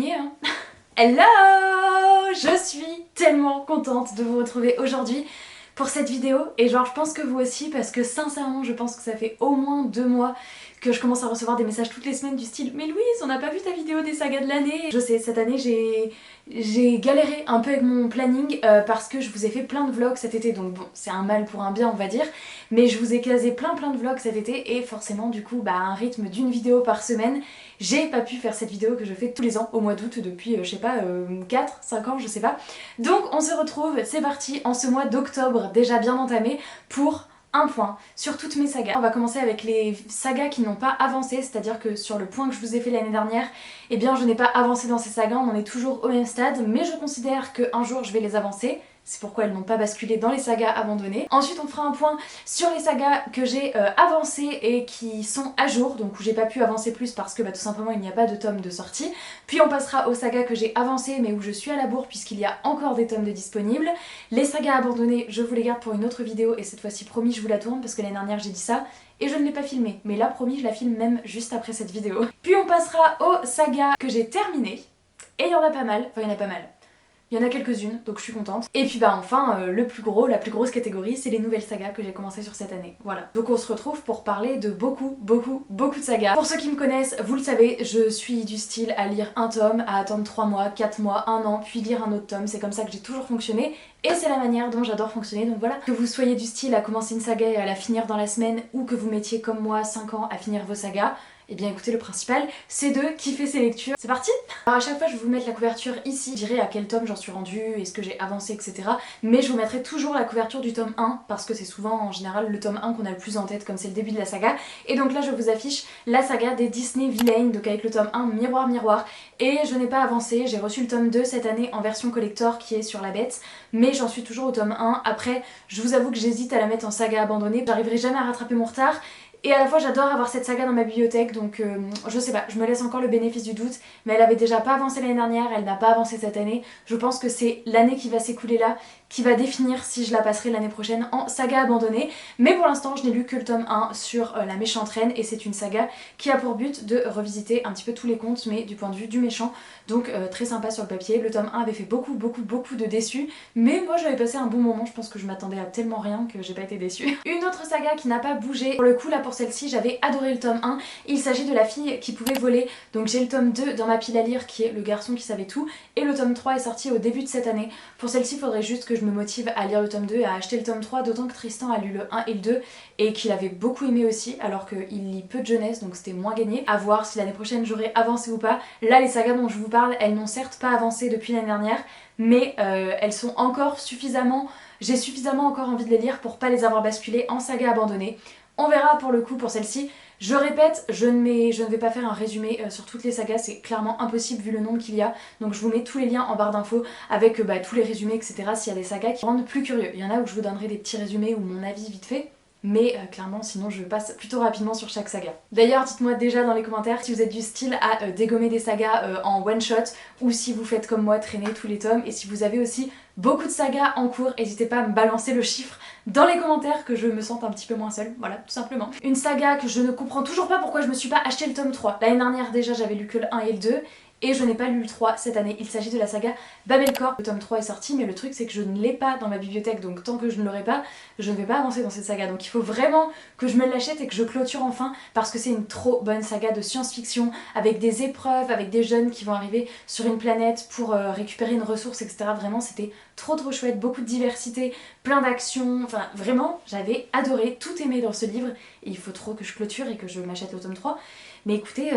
y est, hein. Hello! Je suis tellement contente de vous retrouver aujourd'hui pour cette vidéo et genre je pense que vous aussi parce que sincèrement je pense que ça fait au moins 2 mois que je commence à recevoir des messages toutes les semaines du style mais Louise on n'a pas vu ta vidéo des sagas de l'année. Je sais cette année j'ai galéré un peu avec mon planning parce que je vous ai fait plein de vlogs cet été donc bon c'est un mal pour un bien on va dire mais je vous ai casé plein de vlogs cet été et forcément du coup bah un rythme d'une vidéo par semaine j'ai pas pu faire cette vidéo que je fais tous les ans au mois d'août depuis je sais pas 4-5 ans je sais pas. Donc on se retrouve, c'est parti en ce mois d'octobre déjà bien entamé pour un point sur toutes mes sagas. On va commencer avec les sagas qui n'ont pas avancé, c'est-à-dire que sur le point que je vous ai fait l'année dernière, eh bien je n'ai pas avancé dans ces sagas, on en est toujours au même stade, mais je considère qu'un jour je vais les avancer. C'est pourquoi elles n'ont pas basculé dans les sagas abandonnées. Ensuite on fera un point sur les sagas que j'ai avancées et qui sont à jour, donc où j'ai pas pu avancer plus parce que bah, tout simplement il n'y a pas de tome de sortie. Puis on passera aux sagas que j'ai avancées mais où je suis à la bourre puisqu'il y a encore des tomes de disponibles. Les sagas abandonnées je vous les garde pour une autre vidéo et cette fois-ci promis je vous la tourne parce que l'année dernière j'ai dit ça et je ne l'ai pas filmée. Mais là promis je la filme même juste après cette vidéo. Puis on passera aux sagas que j'ai terminées et il y en a pas mal, enfin il y en a pas mal. Il y en a quelques-unes, donc je suis contente. Et puis bah enfin, la plus grosse catégorie, c'est les nouvelles sagas que j'ai commencé sur cette année. Voilà. Donc on se retrouve pour parler de beaucoup de sagas. Pour ceux qui me connaissent, vous le savez, je suis du style à lire un tome, à attendre 3 mois, 4 mois, 1 an, puis lire un autre tome. C'est comme ça que j'ai toujours fonctionné. Et c'est la manière dont j'adore fonctionner, donc voilà. Que vous soyez du style à commencer une saga et à la finir dans la semaine, ou que vous mettiez comme moi 5 ans à finir vos sagas, et bien écoutez, le principal, c'est de kiffer ses lectures. C'est parti! Alors à chaque fois je vais vous mettre la couverture ici, je dirai à quel tome j'en suis rendue, est-ce que j'ai avancé, etc. Mais je vous mettrai toujours la couverture du tome 1, parce que c'est souvent en général le tome 1 qu'on a le plus en tête, comme c'est le début de la saga. Et donc là je vous affiche la saga des Disney Villains, donc avec le tome 1 Miroir Miroir. Et je n'ai pas avancé, j'ai reçu le tome 2 cette année en version collector qui est sur la bête, mais j'en suis toujours au tome 1. Après, je vous avoue que j'hésite à la mettre en saga abandonnée, j'arriverai jamais à rattraper mon retard. Et à la fois j'adore avoir cette saga dans ma bibliothèque donc je sais pas, je me laisse encore le bénéfice du doute mais elle avait déjà pas avancé l'année dernière, elle n'a pas avancé cette année. Je pense que c'est l'année qui va s'écouler là qui va définir si je la passerai l'année prochaine en saga abandonnée. Mais pour l'instant je n'ai lu que le tome 1 sur la méchante reine et c'est une saga qui a pour but de revisiter un petit peu tous les contes mais du point de vue du méchant. Donc très sympa sur le papier. Le tome 1 avait fait beaucoup de déçus mais moi j'avais passé un bon moment, je pense que je m'attendais à tellement rien que j'ai pas été déçue. Une autre saga qui n'a pas bougé, pour le coup là pour celle-ci j'avais adoré le tome 1, il s'agit de la fille qui pouvait voler, donc j'ai le tome 2 dans ma pile à lire qui est le garçon qui savait tout et le tome 3 est sorti au début de cette année. Pour celle-ci il faudrait juste que je me motive à lire le tome 2 et à acheter le tome 3, d'autant que Tristan a lu le 1 et le 2 et qu'il avait beaucoup aimé aussi alors qu'il lit peu de jeunesse donc c'était moins gagné. À voir si l'année prochaine j'aurai avancé ou pas. Là les sagas dont je vous parle elles n'ont certes pas avancé depuis l'année dernière mais elles sont encore suffisamment, j'ai suffisamment encore envie de les lire pour pas les avoir basculées en saga abandonnée. On verra pour le coup pour celle-ci. Je répète, je ne vais pas faire un résumé sur toutes les sagas, c'est clairement impossible vu le nombre qu'il y a. Donc je vous mets tous les liens en barre d'infos avec tous les résumés etc. s'il y a des sagas qui rendent plus curieux. Il y en a où je vous donnerai des petits résumés ou mon avis vite fait. Mais clairement sinon je passe plutôt rapidement sur chaque saga. D'ailleurs dites-moi déjà dans les commentaires si vous êtes du style à dégommer des sagas en one shot ou si vous faites comme moi traîner tous les tomes et si vous avez aussi beaucoup de sagas en cours, n'hésitez pas à me balancer le chiffre dans les commentaires que je me sente un petit peu moins seule, voilà tout simplement. Une saga que je ne comprends toujours pas pourquoi je me suis pas acheté le tome 3. L'année dernière déjà j'avais lu que le 1 et le 2 et je n'ai pas lu le 3 cette année. Il s'agit de la saga Babelcorp. Le tome 3 est sorti mais le truc c'est que je ne l'ai pas dans ma bibliothèque donc tant que je ne l'aurai pas, je ne vais pas avancer dans cette saga. Donc il faut vraiment que je me l'achète et que je clôture enfin parce que c'est une trop bonne saga de science-fiction avec des épreuves, avec des jeunes qui vont arriver sur une planète pour récupérer une ressource etc. Vraiment c'était trop chouette, beaucoup de diversité, plein d'actions, enfin vraiment j'avais adoré, tout aimé dans ce livre et il faut trop que je clôture et que je m'achète le tome 3. Mais écoutez,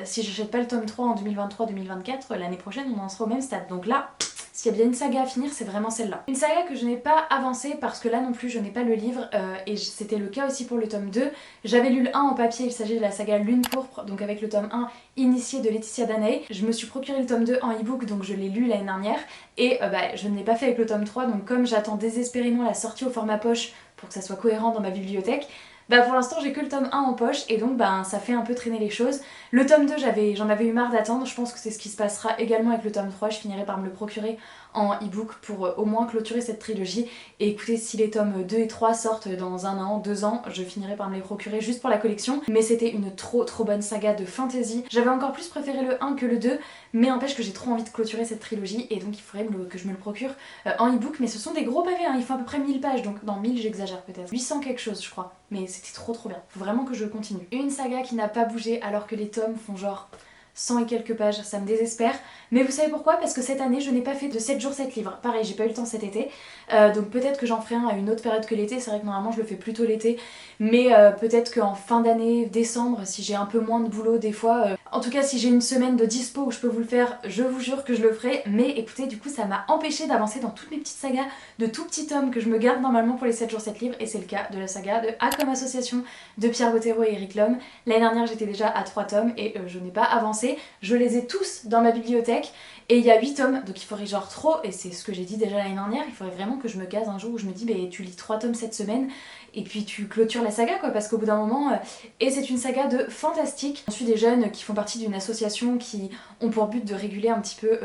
si j'achète pas le tome 3 en 2023-2024, l'année prochaine on en sera au même stade. Donc là, s'il y a bien une saga à finir, c'est vraiment celle-là. Une saga que je n'ai pas avancée parce que là non plus je n'ai pas le livre et c'était le cas aussi pour le tome 2. J'avais lu le 1 en papier, il s'agit de la saga Lune Pourpre, donc avec le tome 1 initié de Laetitia Danae. Je me suis procuré le tome 2 en e-book donc je l'ai lu l'année dernière et je ne l'ai pas fait avec le tome 3 donc comme j'attends désespérément la sortie au format poche pour que ça soit cohérent dans ma bibliothèque, Bah pour l'instant j'ai que le tome 1 en poche et donc bah ça fait un peu traîner les choses. Le tome 2 j'en avais eu marre d'attendre, je pense que c'est ce qui se passera également avec le tome 3, je finirai par me le procurer en e-book pour au moins clôturer cette trilogie. Et écoutez, si les tomes 2 et 3 sortent dans 1 an, 2 ans, je finirai par me les procurer juste pour la collection. Mais c'était une trop bonne saga de fantasy. J'avais encore plus préféré le 1 que le 2, mais n'empêche que j'ai trop envie de clôturer cette trilogie et donc il faudrait que je me le procure en e-book. Mais ce sont des gros pavés, hein. Il faut à peu près 1000 pages, donc non 1000 j'exagère peut-être. 800 quelque chose je crois, mais c'était trop bien. Faut vraiment que je continue. Une saga qui n'a pas bougé alors que les tomes font genre 100 et quelques pages, ça me désespère. Mais vous savez pourquoi? Parce que cette année je n'ai pas fait de 7 jours 7 livres. Pareil, j'ai pas eu le temps cet été, donc peut-être que j'en ferai un à une autre période que l'été. C'est vrai que normalement je le fais plutôt l'été, mais peut-être qu'en fin d'année, décembre, si j'ai un peu moins de boulot des fois, en tout cas si j'ai une semaine de dispo où je peux vous le faire, je vous jure que je le ferai. Mais écoutez, du coup ça m'a empêché d'avancer dans toutes mes petites sagas de tout petits tomes que je me garde normalement pour les 7 jours 7 livres, et c'est le cas de la saga de A comme association de Pierre Bottero et Eric Lhomme. L'année dernière j'étais déjà à 3 tomes et je n'ai pas avancé. Je les ai tous dans ma bibliothèque et il y a 8 tomes, donc il faudrait genre trop, et c'est ce que j'ai dit déjà l'année dernière, il faudrait vraiment que je me case un jour où je me dis bah tu lis 3 tomes cette semaine et puis tu clôtures la saga quoi, parce qu'au bout d'un moment, et c'est une saga de fantastique. On suit des jeunes qui font partie d'une association qui ont pour but de réguler un petit peu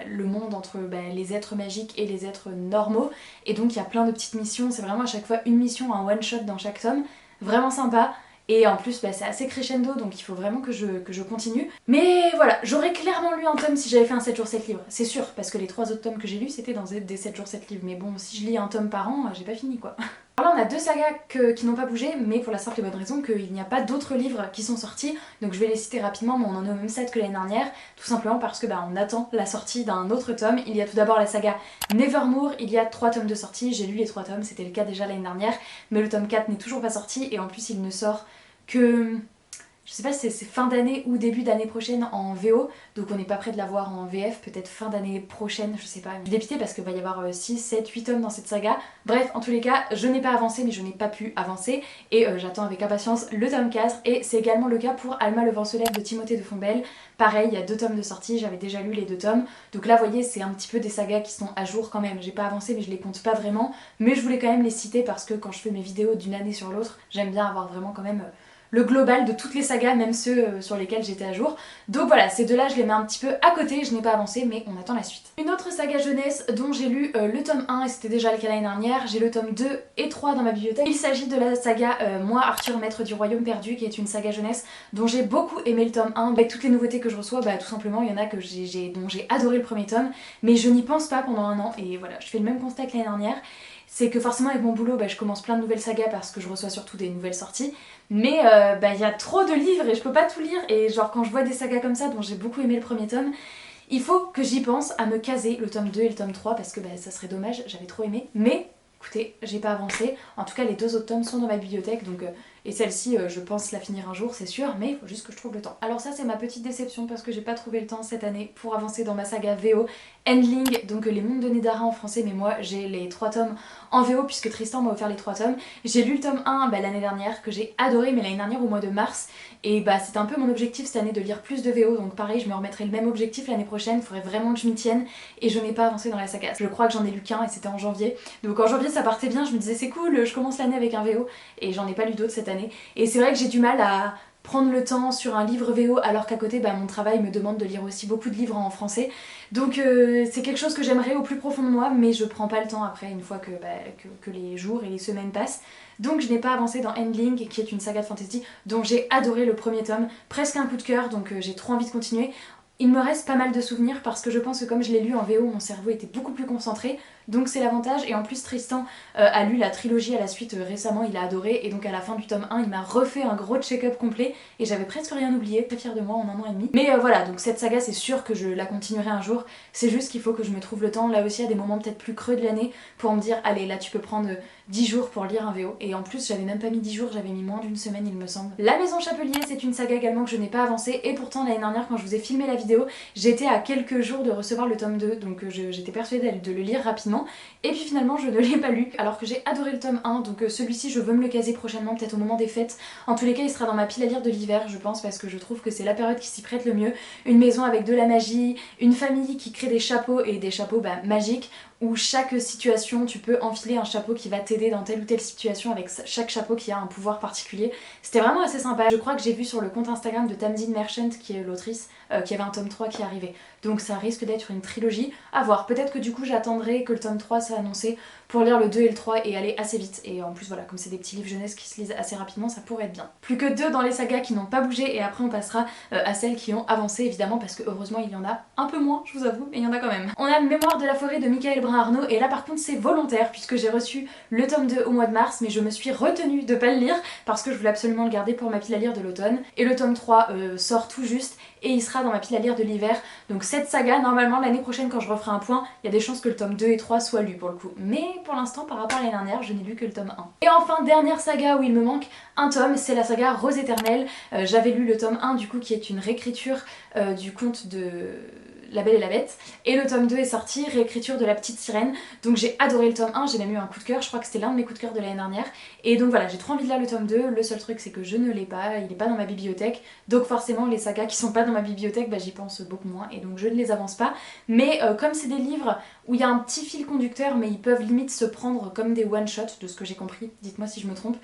le monde entre les êtres magiques et les êtres normaux, et donc il y a plein de petites missions, c'est vraiment à chaque fois une mission, un one shot dans chaque tome, vraiment sympa. Et en plus c'est assez crescendo, donc il faut vraiment que je continue. Mais voilà, j'aurais clairement lu un tome si j'avais fait un 7 jours 7 livres, c'est sûr, parce que les 3 autres tomes que j'ai lus c'était dans des 7 jours 7 livres. Mais bon, si je lis un tome par an, j'ai pas fini quoi. Alors là on a 2 sagas qui n'ont pas bougé, mais pour la simple et bonne raison qu'il n'y a pas d'autres livres qui sont sortis, donc je vais les citer rapidement, mais on en est au même set que l'année dernière, tout simplement parce que on attend la sortie d'un autre tome. Il y a tout d'abord la saga Nevermore, il y a 3 tomes de sortie, j'ai lu les 3 tomes, c'était le cas déjà l'année dernière, mais le tome 4 n'est toujours pas sorti, et en plus il ne sort que je sais pas si c'est fin d'année ou début d'année prochaine en VO, donc on n'est pas près de l'avoir en VF, peut-être fin d'année prochaine, je sais pas. Je suis dépitée parce qu'il va y avoir 6, 7, 8 tomes dans cette saga. Bref, en tous les cas, je n'ai pas avancé, mais je n'ai pas pu avancer, et j'attends avec impatience le tome 4, et c'est également le cas pour Alma le vent se lève de Timothée de Fontbelle. Pareil, il y a 2 tomes de sortie, j'avais déjà lu les 2 tomes, donc là vous voyez c'est un petit peu des sagas qui sont à jour quand même. J'ai pas avancé mais je les compte pas vraiment, mais je voulais quand même les citer parce que quand je fais mes vidéos d'une année sur l'autre, j'aime bien avoir vraiment quand même le global de toutes les sagas, même ceux sur lesquels j'étais à jour. Donc voilà, ces 2-là je les mets un petit peu à côté, je n'ai pas avancé mais on attend la suite. Une autre saga jeunesse dont j'ai lu le tome 1, et c'était déjà le cas l'année dernière, j'ai le tome 2 et 3 dans ma bibliothèque. Il s'agit de la saga Moi Arthur maître du royaume perdu, qui est une saga jeunesse dont j'ai beaucoup aimé le tome 1. Avec toutes les nouveautés que je reçois, tout simplement il y en a dont j'ai adoré le premier tome, mais je n'y pense pas pendant 1 an, et voilà, je fais le même constat que l'année dernière. C'est que forcément avec mon boulot, je commence plein de nouvelles sagas parce que je reçois surtout des nouvelles sorties. Mais il y a trop de livres et je peux pas tout lire. Et genre quand je vois des sagas comme ça dont j'ai beaucoup aimé le premier tome, il faut que j'y pense à me caser le tome 2 et le tome 3 parce que ça serait dommage, j'avais trop aimé. Mais écoutez, j'ai pas avancé. En tout cas les 2 autres tomes sont dans ma bibliothèque, donc et celle-ci je pense la finir un jour, c'est sûr, mais il faut juste que je trouve le temps. Alors ça c'est ma petite déception parce que j'ai pas trouvé le temps cette année pour avancer dans ma saga VO Endling, donc les mondes de Nedara en français, mais moi j'ai les 3 tomes en VO puisque Tristan m'a offert les 3 tomes. J'ai lu le tome 1 l'année dernière que j'ai adoré, mais l'année dernière au mois de mars, et c'était un peu mon objectif cette année de lire plus de VO, donc pareil je me remettrai le même objectif l'année prochaine, il faudrait vraiment que je m'y tienne, et je n'ai pas avancé dans la saga. Je crois que j'en ai lu qu'un et c'était en janvier, donc en janvier ça partait bien, je me disais c'est cool, je commence l'année avec un VO, et j'en ai pas lu d'autres cette année. Et c'est vrai que j'ai du mal à prendre le temps sur un livre VO alors qu'à côté mon travail me demande de lire aussi beaucoup de livres en français, donc c'est quelque chose que j'aimerais au plus profond de moi, mais je prends pas le temps après une fois que les jours et les semaines passent. Donc je n'ai pas avancé dans Endling, qui est une saga de fantasy dont j'ai adoré le premier tome, presque un coup de cœur, donc j'ai trop envie de continuer. Il me reste pas mal de souvenirs parce que je pense que comme je l'ai lu en VO, mon cerveau était beaucoup plus concentré, donc c'est l'avantage. Et en plus Tristan a lu la trilogie à la suite récemment, il a adoré, et donc à la fin du tome 1 il m'a refait un gros check-up complet et j'avais presque rien oublié, très fière de moi en 1 an et demi. Mais voilà, donc cette saga c'est sûr que je la continuerai un jour, c'est juste qu'il faut que je me trouve le temps, là aussi à des moments peut-être plus creux de l'année, pour me dire allez là tu peux prendre 10 jours pour lire un VO, et en plus j'avais même pas mis 10 jours, j'avais mis moins d'une semaine il me semble. La Maison Chapelier c'est une saga également que je n'ai pas avancé, et pourtant l'année dernière quand je vous ai filmé la vidéo, j'étais à quelques jours de recevoir le tome 2, donc j'étais persuadée de le lire rapidement, et puis finalement je ne l'ai pas lu, alors que j'ai adoré le tome 1, donc celui-ci je veux me le caser prochainement, peut-être au moment des fêtes. En tous les cas il sera dans ma pile à lire de l'hiver je pense, parce que je trouve que c'est la période qui s'y prête le mieux. Une maison avec de la magie, une famille qui crée des chapeaux, et des chapeaux magiques, où chaque situation tu peux enfiler un chapeau qui va t'aider dans telle ou telle situation avec chaque chapeau qui a un pouvoir particulier. C'était vraiment assez sympa. Je crois que j'ai vu sur le compte Instagram de Tamzin Merchant, qui est l'autrice, qu'il y avait un tome 3 qui arrivait. Donc ça risque d'être une trilogie. À voir, peut-être que du coup j'attendrai que le tome 3 soit annoncé pour lire le 2 et le 3 et aller assez vite. Et en plus voilà, comme c'est des petits livres jeunesse qui se lisent assez rapidement, ça pourrait être bien. Plus que 2 dans les sagas qui n'ont pas bougé et après on passera à celles qui ont avancé évidemment parce que heureusement il y en a un peu moins, je vous avoue, mais il y en a quand même. On a Mémoire de la forêt de Michael Brun-Arnaud et là par contre c'est volontaire puisque j'ai reçu le tome 2 au mois de mars mais je me suis retenue de pas le lire parce que je voulais absolument le garder pour ma pile à lire de l'automne. Et le tome 3 sort tout juste et il sera dans ma pile à lire de l'hiver. Donc cette saga, normalement l'année prochaine quand je referai un point, il y a des chances que le tome 2 et 3 soient lus pour le coup. Mais pour l'instant par rapport à l'année dernière, je n'ai lu que le tome 1. Et enfin dernière saga où il me manque un tome, c'est la saga Rose éternelle. J'avais lu le tome 1 du coup qui est une réécriture du conte de La Belle et la Bête, et le tome 2 est sorti, réécriture de La Petite Sirène, donc j'ai adoré le tome 1, j'ai même eu un coup de cœur, je crois que c'était l'un de mes coups de cœur de l'année dernière, et donc voilà, j'ai trop envie de lire le tome 2, le seul truc c'est que je ne l'ai pas, il est pas dans ma bibliothèque, donc forcément les sagas qui sont pas dans ma bibliothèque, bah, j'y pense beaucoup moins, et donc je ne les avance pas, mais comme c'est des livres où il y a un petit fil conducteur, mais ils peuvent limite se prendre comme des one-shots, de ce que j'ai compris, dites-moi si je me trompe,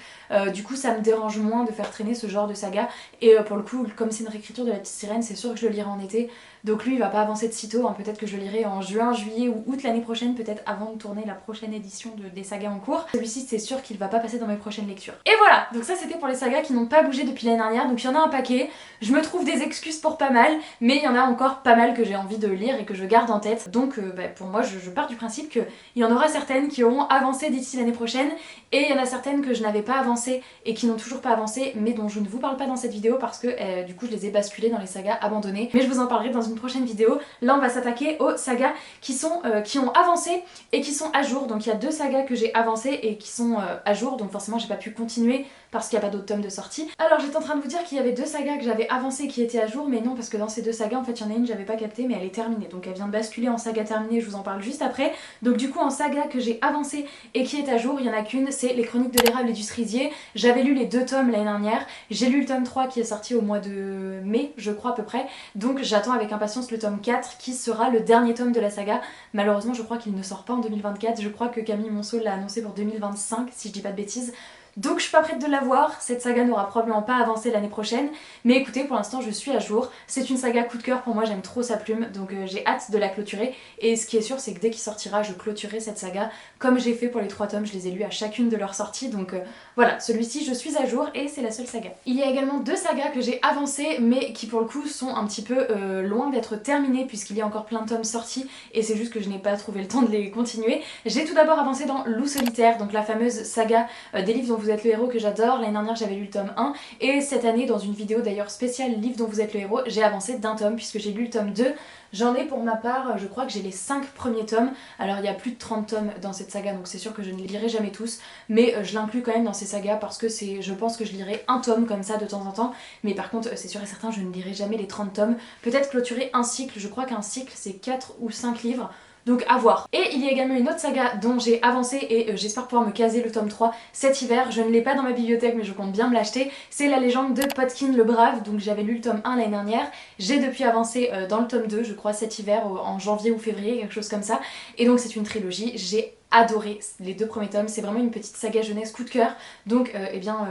du coup ça me dérange moins de faire traîner ce genre de saga, et pour le coup, comme c'est une réécriture de La Petite Sirène, c'est sûr que je le lirai en été, donc lui il va pas avancer de sitôt, hein. Peut-être que je le lirai en juin, juillet ou août l'année prochaine, peut-être avant de tourner la prochaine édition des sagas en cours. Celui-ci c'est sûr qu'il va pas passer dans mes prochaines lectures. Et voilà, donc ça c'était pour les sagas qui n'ont pas bougé depuis l'année dernière, donc il y en a un paquet. Je me trouve des excuses pour pas mal, mais il y en a encore pas mal que j'ai envie de lire et que je garde en tête. Donc pour moi je pars du principe qu'il y en aura certaines qui auront avancé d'ici l'année prochaine, et il y en a certaines que je n'avais pas avancé et qui n'ont toujours pas avancé, mais dont je ne vous parle pas dans cette vidéo parce que du coup je les ai basculées dans les sagas abandonnées. Mais je vous en parlerai dans une prochaine vidéo. Là on va s'attaquer aux sagas qui ont avancé et qui sont à jour. Donc il y a 2 sagas que j'ai avancées et qui sont à jour, donc forcément j'ai pas pu continuer parce qu'il n'y a pas d'autres tomes de sortie. Alors j'étais en train de vous dire qu'il y avait 2 sagas que j'avais avancées qui étaient à jour, mais non, parce que dans ces 2 sagas en fait il y en a une que j'avais pas captée mais elle est terminée, donc elle vient de basculer en saga terminée, je vous en parle juste après. Donc du coup en saga que j'ai avancée et qui est à jour, il y en a qu'une, c'est Les Chroniques de l'érable et du cerisier. J'avais lu les 2 tomes l'année dernière, j'ai lu le tome 3 qui est sorti au mois de mai je crois à peu près, donc j'attends avec impatience le tome 4 qui sera le dernier tome de la saga. Malheureusement je crois qu'il ne sort pas en 2024, je crois que Camille Monceau l'a annoncé pour 2025 si je dis pas de bêtises. Donc je suis pas prête de la voir, cette saga n'aura probablement pas avancé l'année prochaine, mais écoutez, pour l'instant je suis à jour, c'est une saga coup de cœur pour moi, j'aime trop sa plume, donc j'ai hâte de la clôturer, et ce qui est sûr c'est que dès qu'il sortira, je clôturerai cette saga, comme j'ai fait pour les 3 tomes, je les ai lus à chacune de leurs sorties, donc voilà, celui-ci je suis à jour, et c'est la seule saga. Il y a également 2 sagas que j'ai avancées, mais qui pour le coup sont un petit peu loin d'être terminées, puisqu'il y a encore plein de tomes sortis, et c'est juste que je n'ai pas trouvé le temps de les continuer. J'ai tout d'abord avancé dans Loup solitaire, donc la fameuse saga des livres dont vous êtes le héros que j'adore. L'année dernière j'avais lu le tome 1 et cette année dans une vidéo d'ailleurs spéciale livre dont vous êtes le héros, j'ai avancé d'un tome puisque j'ai lu le tome 2. J'en ai pour ma part, je crois que j'ai les 5 premiers tomes. Alors il y a plus de 30 tomes dans cette saga donc c'est sûr que je ne les lirai jamais tous, mais je l'inclus quand même dans ces sagas parce que je pense que je lirai un tome comme ça de temps en temps, mais par contre c'est sûr et certain je ne lirai jamais les 30 tomes. Peut-être clôturer un cycle, je crois qu'un cycle c'est 4 ou 5 livres. Donc à voir. Et il y a également une autre saga dont j'ai avancé et j'espère pouvoir me caser le tome 3 cet hiver. Je ne l'ai pas dans ma bibliothèque mais je compte bien me l'acheter. C'est La Légende de Potkin le Brave. Donc j'avais lu le tome 1 l'année dernière. J'ai depuis avancé dans le tome 2 je crois cet hiver en janvier ou février, quelque chose comme ça. Et donc c'est une trilogie. J'ai adoré les 2 premiers tomes, c'est vraiment une petite saga jeunesse coup de cœur, donc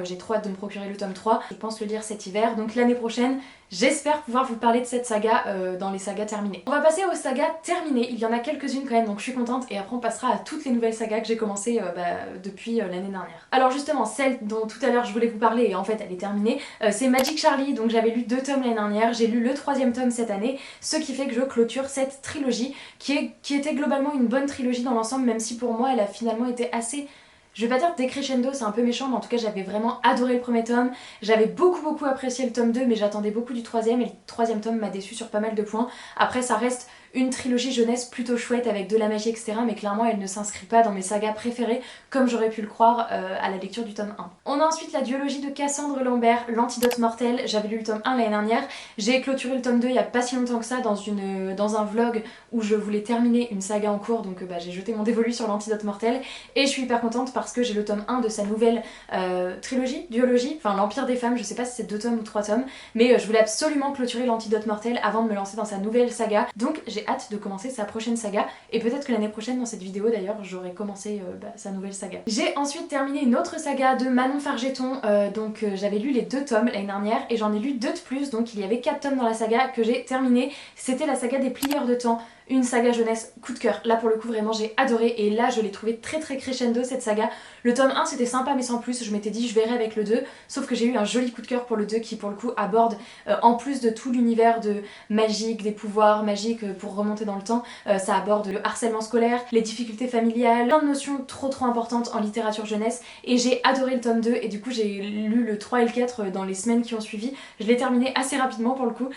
j'ai trop hâte de me procurer le tome 3, je pense le lire cet hiver, donc l'année prochaine j'espère pouvoir vous parler de cette saga dans les sagas terminées. On va passer aux sagas terminées, il y en a quelques-unes quand même donc je suis contente et après on passera à toutes les nouvelles sagas que j'ai commencées depuis l'année dernière. Alors justement celle dont tout à l'heure je voulais vous parler et en fait elle est terminée, c'est Magic Charlie, donc j'avais lu 2 tomes l'année dernière, j'ai lu le 3e tome cette année, ce qui fait que je clôture cette trilogie qui était globalement une bonne trilogie dans l'ensemble même si pour moi elle a finalement été assez, je vais pas dire décrescendo, c'est un peu méchant, mais en tout cas j'avais vraiment adoré le premier tome, j'avais beaucoup apprécié le tome 2 mais j'attendais beaucoup du 3e et le 3e tome m'a déçu sur pas mal de points. Après ça reste une trilogie jeunesse plutôt chouette avec de la magie etc, mais clairement elle ne s'inscrit pas dans mes sagas préférées comme j'aurais pu le croire à la lecture du tome 1. On a ensuite la duologie de Cassandre Lambert, L'Antidote Mortel, j'avais lu le tome 1 l'année dernière, j'ai clôturé le tome 2 il y a pas si longtemps que ça dans un vlog où je voulais terminer une saga en cours, donc j'ai jeté mon dévolu sur L'Antidote Mortel et je suis hyper contente parce que j'ai le tome 1 de sa nouvelle trilogie, duologie, enfin l'Empire des Femmes, je sais pas si c'est 2 tomes ou 3 tomes, mais je voulais absolument clôturer L'Antidote Mortel avant de me lancer dans sa nouvelle saga, donc j'ai j'ai hâte de commencer sa prochaine saga et peut-être que l'année prochaine dans cette vidéo d'ailleurs j'aurai commencé sa nouvelle saga. J'ai ensuite terminé une autre saga de Manon Fargeton, j'avais lu les 2 tomes l'année dernière et j'en ai lu 2 de plus, donc il y avait 4 tomes dans la saga que j'ai terminé. C'était la saga des plieurs de temps, une saga jeunesse coup de cœur. Là pour le coup vraiment j'ai adoré et là je l'ai trouvé très crescendo cette saga. Le tome 1 c'était sympa mais sans plus, je m'étais dit je verrai avec le 2, sauf que j'ai eu un joli coup de cœur pour le 2 qui pour le coup aborde en plus de tout l'univers de magique, des pouvoirs magiques pour remonter dans le temps, ça aborde le harcèlement scolaire, les difficultés familiales, plein de notions trop importantes en littérature jeunesse et j'ai adoré le tome 2 et du coup j'ai lu le 3 et le 4 dans les semaines qui ont suivi. Je l'ai terminé assez rapidement pour le coup,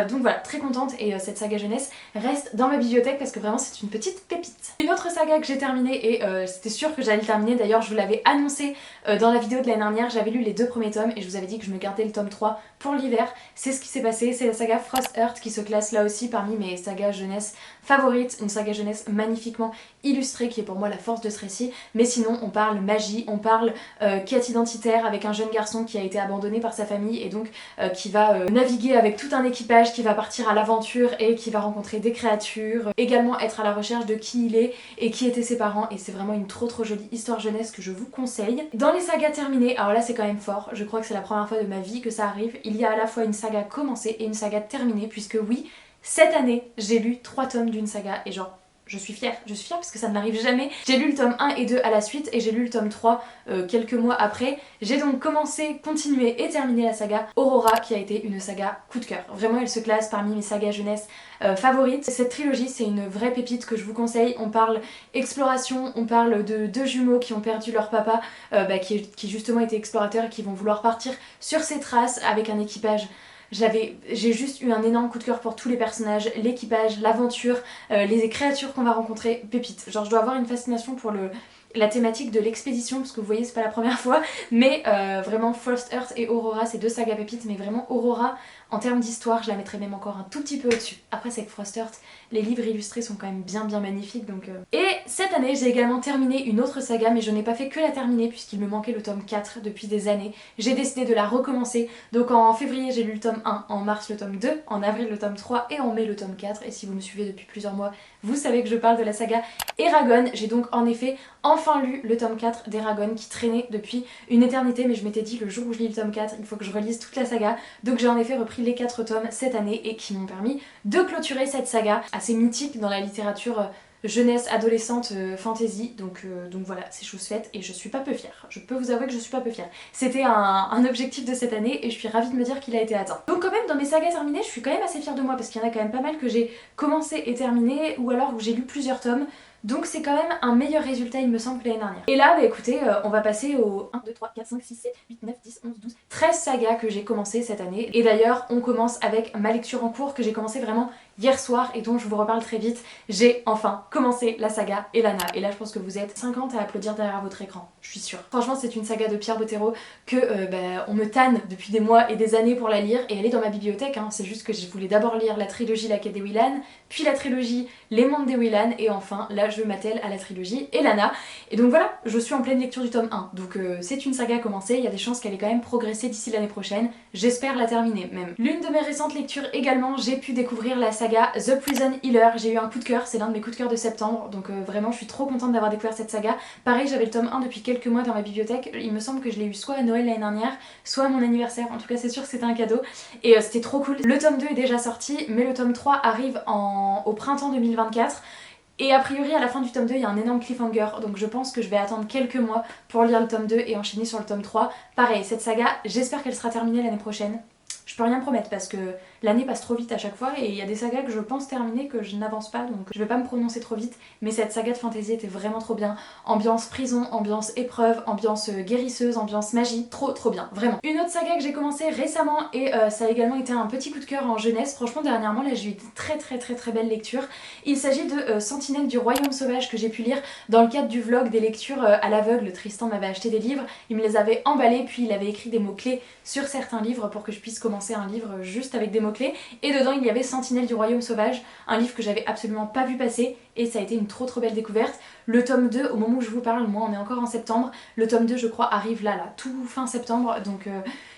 donc voilà, très contente et cette saga jeunesse reste dans ma bibliothèque parce que vraiment c'est une petite pépite. Une autre saga que j'ai terminée et c'était sûr que j'allais le terminer, d'ailleurs je vous l'avais annoncé dans la vidéo de l'année dernière, j'avais lu les 2 premiers tomes et je vous avais dit que je me gardais le tome 3 pour l'hiver. C'est ce qui s'est passé, c'est la saga Frost Heart qui se classe là aussi parmi mes sagas jeunesse favorites, une saga jeunesse magnifiquement illustrée qui est pour moi la force de ce récit, mais sinon on parle magie, on parle quête identitaire avec un jeune garçon qui a été abandonné par sa famille et donc qui va naviguer avec tout un équipage, qui va partir à l'aventure et qui va rencontrer des créatures, également être à la recherche de qui il est et qui étaient ses parents et c'est vraiment une trop jolie histoire jeunesse que je vous conseille. Dans les sagas terminées, alors là c'est quand même fort, je crois que c'est la première fois de ma vie que ça arrive, il y a à la fois une saga commencée et une saga terminée puisque oui, cette année j'ai lu 3 tomes d'une saga et genre je suis fière parce que ça ne m'arrive jamais. J'ai lu le tome 1 et 2 à la suite et j'ai lu le tome 3 quelques mois après. J'ai donc commencé, continué et terminé la saga Aurora qui a été une saga coup de cœur. Vraiment elle se classe parmi mes sagas jeunesse favorites. Cette trilogie c'est une vraie pépite que je vous conseille. On parle exploration, on parle de 2 jumeaux qui ont perdu leur papa qui justement était explorateur et qui vont vouloir partir sur ses traces avec un équipage. J'ai juste eu un énorme coup de cœur pour tous les personnages, l'équipage, l'aventure, les créatures qu'on va rencontrer, pépite. Genre je dois avoir une fascination pour la thématique de l'expédition parce que vous voyez c'est pas la première fois, mais vraiment Frost Heart et Aurora c'est 2 sagas pépites, mais vraiment Aurora en termes d'histoire je la mettrais même encore un tout petit peu au-dessus. Après c'est que Frost Heart, les livres illustrés sont quand même bien magnifiques donc... Et cette année j'ai également terminé une autre saga mais je n'ai pas fait que la terminer puisqu'il me manquait le tome 4 depuis des années. J'ai décidé de la recommencer, donc en février j'ai lu le tome 1, en mars le tome 2, en avril le tome 3 et en mai le tome 4 et si vous me suivez depuis plusieurs mois vous savez que je parle de la saga Eragon. J'ai donc en effet enfin lu le tome 4 d'Eragon qui traînait depuis une éternité mais je m'étais dit le jour où je lis le tome 4 il faut que je relise toute la saga, donc j'ai en effet repris les 4 tomes cette année et qui m'ont permis de clôturer cette saga assez mythique dans la littérature jeunesse, adolescente, fantasy, donc voilà, c'est chose faite et je suis pas peu fière. Je peux vous avouer que je suis pas peu fière. C'était un objectif de cette année et je suis ravie de me dire qu'il a été atteint. Donc quand même dans mes sagas terminées, je suis quand même assez fière de moi parce qu'il y en a quand même pas mal que j'ai commencé et terminé ou alors où j'ai lu plusieurs tomes. Donc c'est quand même un meilleur résultat il me semble que l'année dernière. Et là bah écoutez, on va passer aux 1, 2, 3, 4, 5, 6, 7, 8, 9, 10, 11, 12, 13 sagas que j'ai commencé cette année. Et d'ailleurs on commence avec ma lecture en cours que j'ai commencé vraiment hier soir et dont je vous reparle très vite. J'ai enfin commencé la saga Elana. Et là je pense que vous êtes 50 à applaudir derrière votre écran, je suis sûre. Franchement c'est une saga de Pierre Bottero que on me tanne depuis des mois et des années pour la lire et elle est dans ma bibliothèque, hein. C'est juste que je voulais d'abord lire la trilogie La Quête des Willan, puis la trilogie Les Mondes des Willan et enfin là je m'attelle à la trilogie Elana. Et donc voilà, je suis en pleine lecture du tome 1. Donc c'est une saga commencée, il y a des chances qu'elle ait quand même progressé d'ici l'année prochaine. J'espère la terminer même. L'une de mes récentes lectures également, j'ai pu découvrir la saga The Prison Healer. J'ai eu un coup de cœur, c'est l'un de mes coups de cœur de septembre, donc vraiment je suis trop contente d'avoir découvert cette saga. Pareil, j'avais le tome 1 depuis quelques mois dans ma bibliothèque, il me semble que je l'ai eu soit à Noël l'année dernière, soit à mon anniversaire, en tout cas c'est sûr que c'était un cadeau, et c'était trop cool. Le tome 2 est déjà sorti, mais le tome 3 arrive au printemps 2024. Et a priori à la fin du tome 2 il y a un énorme cliffhanger, donc je pense que je vais attendre quelques mois pour lire le tome 2 et enchaîner sur le tome 3. Pareil, cette saga, j'espère qu'elle sera terminée l'année prochaine. Je peux rien promettre parce que l'année passe trop vite à chaque fois et il y a des sagas que je pense terminer que je n'avance pas, donc je vais pas me prononcer trop vite, mais cette saga de fantasy était vraiment trop bien. Ambiance prison, ambiance épreuve, ambiance guérisseuse, ambiance magie, trop bien, vraiment. Une autre saga que j'ai commencé récemment et ça a également été un petit coup de cœur en jeunesse, franchement dernièrement là j'ai eu de très belles lectures. Il s'agit de Sentinelle du Royaume Sauvage que j'ai pu lire dans le cadre du vlog des lectures à l'aveugle. Tristan m'avait acheté des livres, il me les avait emballés puis il avait écrit des mots-clés sur certains livres pour que je puisse commencer un livre juste avec des mots-clés et dedans il y avait Sentinelle du Royaume Sauvage, un livre que j'avais absolument pas vu passer et ça a été une trop belle découverte. Le tome 2, au moment où je vous parle, moi on est encore en septembre, le tome 2 je crois arrive là tout fin septembre, donc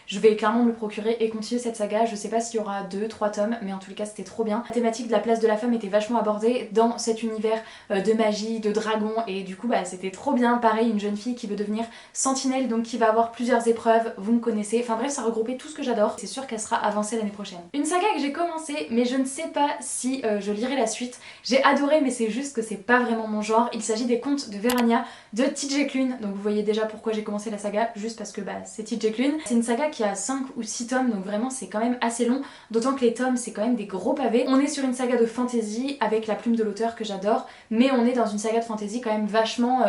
je vais clairement me le procurer et continuer cette saga. Je sais pas s'il y aura 2-3 tomes, mais en tout cas c'était trop bien. La thématique de la place de la femme était vachement abordée dans cet univers de magie, de dragons, et du coup bah c'était trop bien. Pareil, une jeune fille qui veut devenir sentinelle, donc qui va avoir plusieurs épreuves, vous me connaissez. Enfin bref, ça regroupait tout ce que j'adore. C'est sûr qu'elle sera avancée l'année prochaine. Une saga que j'ai commencé, mais je ne sais pas si je lirai la suite. J'ai adoré, mais c'est juste que c'est pas vraiment mon genre. Il s'agit des contes de Verania de TJ Klune. Donc vous voyez déjà pourquoi j'ai commencé la saga, juste parce que bah c'est TJ Klune. C'est une saga qui a 5 ou 6 tomes, donc vraiment c'est quand même assez long, d'autant que les tomes c'est quand même des gros pavés. On est sur une saga de fantasy avec la plume de l'auteur que j'adore, mais on est dans une saga de fantasy quand même vachement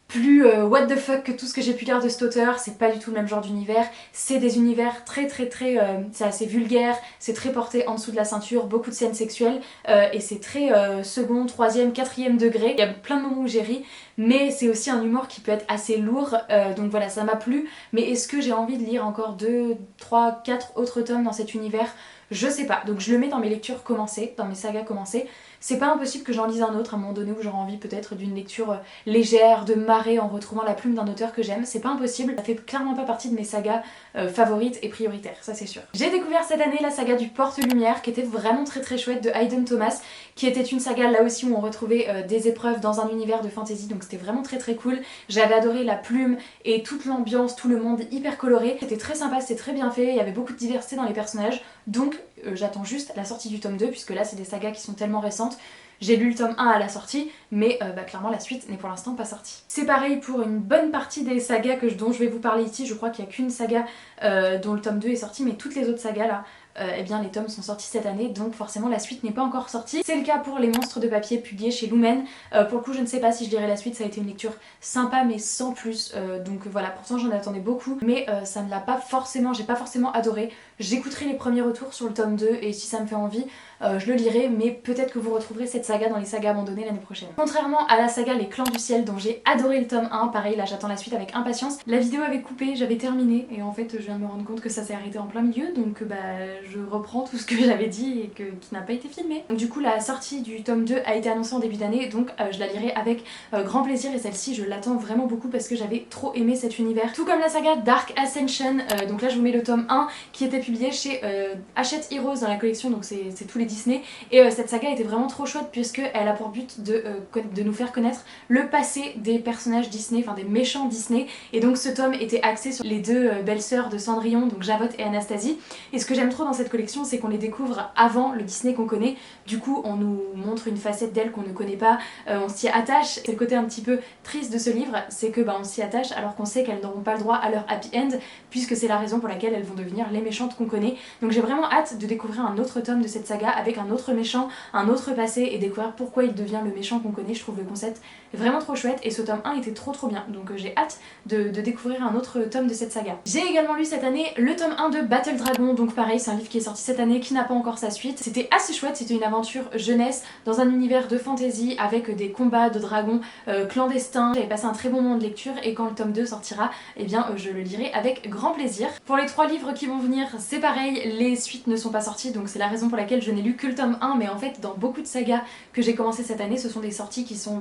plus what the fuck que tout ce que j'ai pu lire de cet auteur. C'est pas du tout le même genre d'univers, c'est des univers très c'est assez vulgaire, c'est très porté en dessous de la ceinture, beaucoup de scènes sexuelles et c'est très second, troisième, quatrième degré. Il y a plein de moments où j'ai ri, mais c'est aussi un humour qui peut être assez lourd, donc voilà, ça m'a plu. Mais est-ce que j'ai envie de lire encore 2, 3, 4 autres tomes dans cet univers? Je sais pas, donc je le mets dans mes lectures commencées, dans mes sagas commencées. C'est pas impossible que j'en lise un autre à un moment donné où j'aurai envie peut-être d'une lecture légère, de marée en retrouvant la plume d'un auteur que j'aime. C'est pas impossible, ça fait clairement pas partie de mes sagas favorites et prioritaires, ça c'est sûr. J'ai découvert cette année la saga du Porte-Lumière qui était vraiment très chouette de Hayden Thomas, qui était une saga là aussi où on retrouvait des épreuves dans un univers de fantasy, donc c'était vraiment très cool. J'avais adoré la plume et toute l'ambiance, tout le monde hyper coloré. C'était très sympa, c'était très bien fait, il y avait beaucoup de diversité dans les personnages, donc j'attends juste la sortie du tome 2 puisque là c'est des sagas qui sont tellement récentes. J'ai lu le tome 1 à la sortie, mais clairement la suite n'est pour l'instant pas sortie. C'est pareil pour une bonne partie des sagas dont je vais vous parler ici. Je crois qu'il n'y a qu'une saga dont le tome 2 est sorti, mais toutes les autres sagas là, eh bien les tomes sont sortis cette année, donc forcément la suite n'est pas encore sortie. C'est le cas pour Les Monstres de papier publiés chez Lumen. Pour le coup je ne sais pas si je lirai la suite, ça a été une lecture sympa mais sans plus, donc voilà, pourtant j'en attendais beaucoup, mais ça ne l'a pas forcément, j'ai pas forcément adoré. J'écouterai les premiers retours sur le tome 2 et si ça me fait envie, je le lirai, mais peut-être que vous retrouverez cette saga dans les sagas abandonnées l'année prochaine. Contrairement à la saga Les Clans du Ciel dont j'ai adoré le tome 1, pareil là j'attends la suite avec impatience. La vidéo avait coupé, j'avais terminé et en fait je viens de me rendre compte que ça s'est arrêté en plein milieu, donc bah je reprends tout ce que j'avais dit et qui n'a pas été filmé. Donc du coup la sortie du tome 2 a été annoncée en début d'année, donc je la lirai avec grand plaisir et celle-ci je l'attends vraiment beaucoup parce que j'avais trop aimé cet univers. Tout comme la saga Dark Ascension, donc là je vous mets le tome 1 qui était publié chez Hachette Heroes dans la collection, donc c'est tous les Disney, et cette saga était vraiment trop chouette puisqu'elle a pour but de nous faire connaître le passé des personnages Disney, enfin des méchants Disney, et donc ce tome était axé sur les deux belles-sœurs de Cendrillon, donc Javotte et Anastasie, et ce que j'aime trop dans cette collection c'est qu'on les découvre avant le Disney qu'on connaît, du coup on nous montre une facette d'elle qu'on ne connaît pas, on s'y attache. C'est le côté un petit peu triste de ce livre, c'est que on s'y attache alors qu'on sait qu'elles n'auront pas le droit à leur happy end, puisque c'est la raison pour laquelle elles vont devenir les méchantes qu'on connaît. Donc j'ai vraiment hâte de découvrir un autre tome de cette saga avec un autre méchant, un autre passé, et découvrir pourquoi il devient le méchant qu'on connaît. Je trouve le concept vraiment trop chouette et ce tome 1 était trop bien, donc j'ai hâte de découvrir un autre tome de cette saga. J'ai également lu cette année le tome 1 de Battle Dragon, donc pareil c'est un livre qui est sorti cette année qui n'a pas encore sa suite. C'était assez chouette, c'était une aventure jeunesse dans un univers de fantasy avec des combats de dragons clandestins. J'avais passé un très bon moment de lecture et quand le tome 2 sortira, eh bien je le lirai avec grand plaisir. Pour les 3 livres qui vont venir, c'est pareil, les suites ne sont pas sorties, donc c'est la raison pour laquelle je n'ai lu que le tome 1, mais en fait dans beaucoup de sagas que j'ai commencé cette année, ce sont des sorties qui sont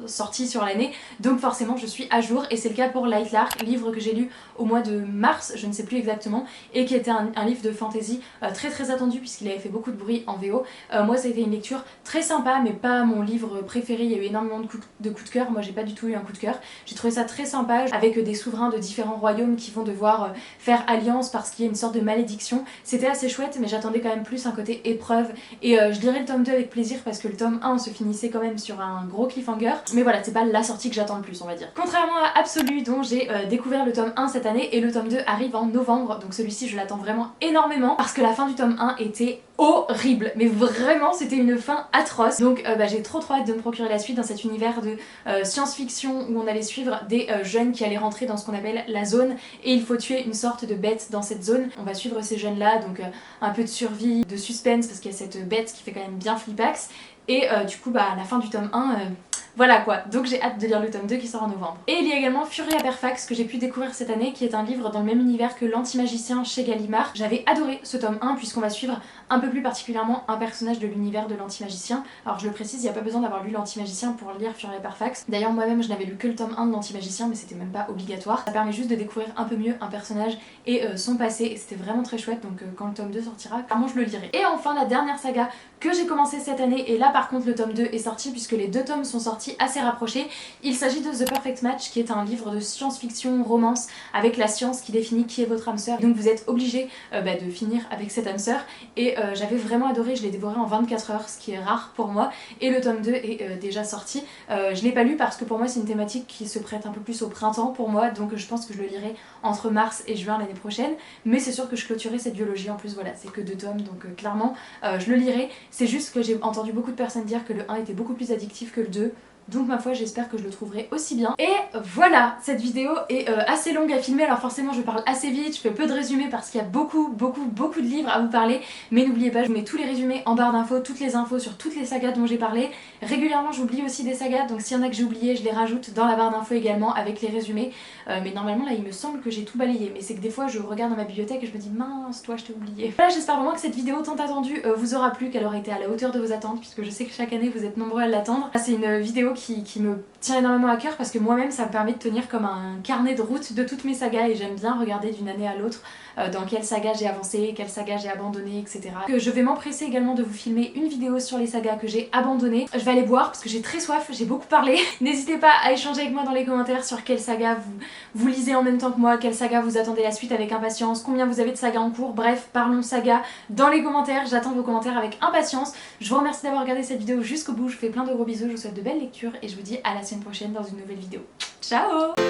sorties sur l'année, donc forcément je suis à jour, et c'est le cas pour Light Lark, livre que j'ai lu au mois de mars, je ne sais plus exactement, et qui était un livre de fantasy très attendu puisqu'il avait fait beaucoup de bruit en VO. Moi ça a été une lecture très sympa, mais pas mon livre préféré, il y a eu énormément de coups de cœur, moi j'ai pas du tout eu un coup de cœur. J'ai trouvé ça très sympa, avec des souverains de différents royaumes qui vont devoir faire alliance parce qu'il y a une sorte de malédiction. C'était assez chouette, mais j'attendais quand même plus un côté épreuve, et je lirai le tome 2 avec plaisir parce que le tome 1 se finissait quand même sur un gros cliffhanger, mais voilà, c'est pas la sortie que j'attends le plus on va dire. Contrairement à Absolu dont j'ai découvert le tome 1 cette année, et le tome 2 arrive en novembre, donc celui-ci je l'attends vraiment énormément parce que la fin du tome 1 était horrible, mais vraiment c'était une fin atroce, donc j'ai trop hâte de me procurer la suite dans cet univers de science-fiction où on allait suivre des jeunes qui allaient rentrer dans ce qu'on appelle la zone, et il faut tuer une sorte de bête dans cette zone. On va suivre ces jeunes là, donc un peu de survie, de suspense parce qu'il y a cette bête qui fait quand même bien flippax, et du coup à la fin du tome 1 Voilà quoi, donc j'ai hâte de lire le tome 2 qui sort en novembre. Et il y a également Fury Aperfax que j'ai pu découvrir cette année, qui est un livre dans le même univers que l'Anti-Magicien chez Gallimard. J'avais adoré ce tome 1 puisqu'on va suivre un peu plus particulièrement un personnage de l'univers de l'Anti-Magicien. Alors je le précise, il n'y a pas besoin d'avoir lu l'Anti-Magicien pour lire Fury Aperfax. D'ailleurs moi-même je n'avais lu que le tome 1 de l'Anti-Magicien, mais c'était même pas obligatoire. Ça permet juste de découvrir un peu mieux un personnage et son passé, et c'était vraiment très chouette, donc quand le tome 2 sortira, clairement je le lirai. Et enfin la dernière saga que j'ai commencé cette année, et là par contre le tome 2 est sorti puisque les deux tomes sont sortis assez rapprochés. Il s'agit de The Perfect Match, qui est un livre de science-fiction, romance, avec la science qui définit qui est votre âme sœur. Donc vous êtes obligé de finir avec cette âme sœur, et j'avais vraiment adoré, je l'ai dévoré en 24 heures, ce qui est rare pour moi, et le tome 2 est déjà sorti. Je l'ai pas lu parce que pour moi c'est une thématique qui se prête un peu plus au printemps pour moi, donc je pense que je le lirai entre mars et juin l'année prochaine, mais c'est sûr que je clôturerai cette biologie. En plus voilà, c'est que 2 tomes, donc clairement je le lirai. C'est juste que j'ai entendu beaucoup de personnes dire que le 1 était beaucoup plus addictif que le 2, donc ma foi j'espère que je le trouverai aussi bien. Et voilà, cette vidéo est assez longue à filmer, alors forcément je parle assez vite, je fais peu de résumés parce qu'il y a beaucoup de livres à vous parler, mais n'oubliez pas, je vous mets tous les résumés en barre d'infos, toutes les infos sur toutes les sagas dont j'ai parlé. Régulièrement j'oublie aussi des sagas, donc s'il y en a que j'ai oublié, je les rajoute dans la barre d'infos également avec les résumés. Mais normalement là il me semble que j'ai tout balayé, mais c'est que des fois je regarde dans ma bibliothèque et je me dis mince, toi je t'ai oublié. Voilà, j'espère vraiment que cette vidéo tant attendue vous aura plu, qu'elle aura été à la hauteur de vos attentes, puisque je sais que chaque année vous êtes nombreux à l'attendre. C'est une vidéo qui me tient énormément à cœur parce que moi-même ça me permet de tenir comme un carnet de route de toutes mes sagas, et j'aime bien regarder d'une année à l'autre dans quelle saga j'ai avancé, quelle saga j'ai abandonné, etc. Je vais m'empresser également de vous filmer une vidéo sur les sagas que j'ai abandonnées. Je vais aller boire parce que j'ai très soif, j'ai beaucoup parlé. N'hésitez pas à échanger avec moi dans les commentaires sur quelle saga vous lisez en même temps que moi, quelle saga vous attendez la suite avec impatience, combien vous avez de sagas en cours, bref, parlons saga dans les commentaires, j'attends vos commentaires avec impatience. Je vous remercie d'avoir regardé cette vidéo jusqu'au bout, je vous fais plein de gros bisous, je vous souhaite de belles lectures et je vous dis à la semaine prochaine dans une nouvelle vidéo. Ciao!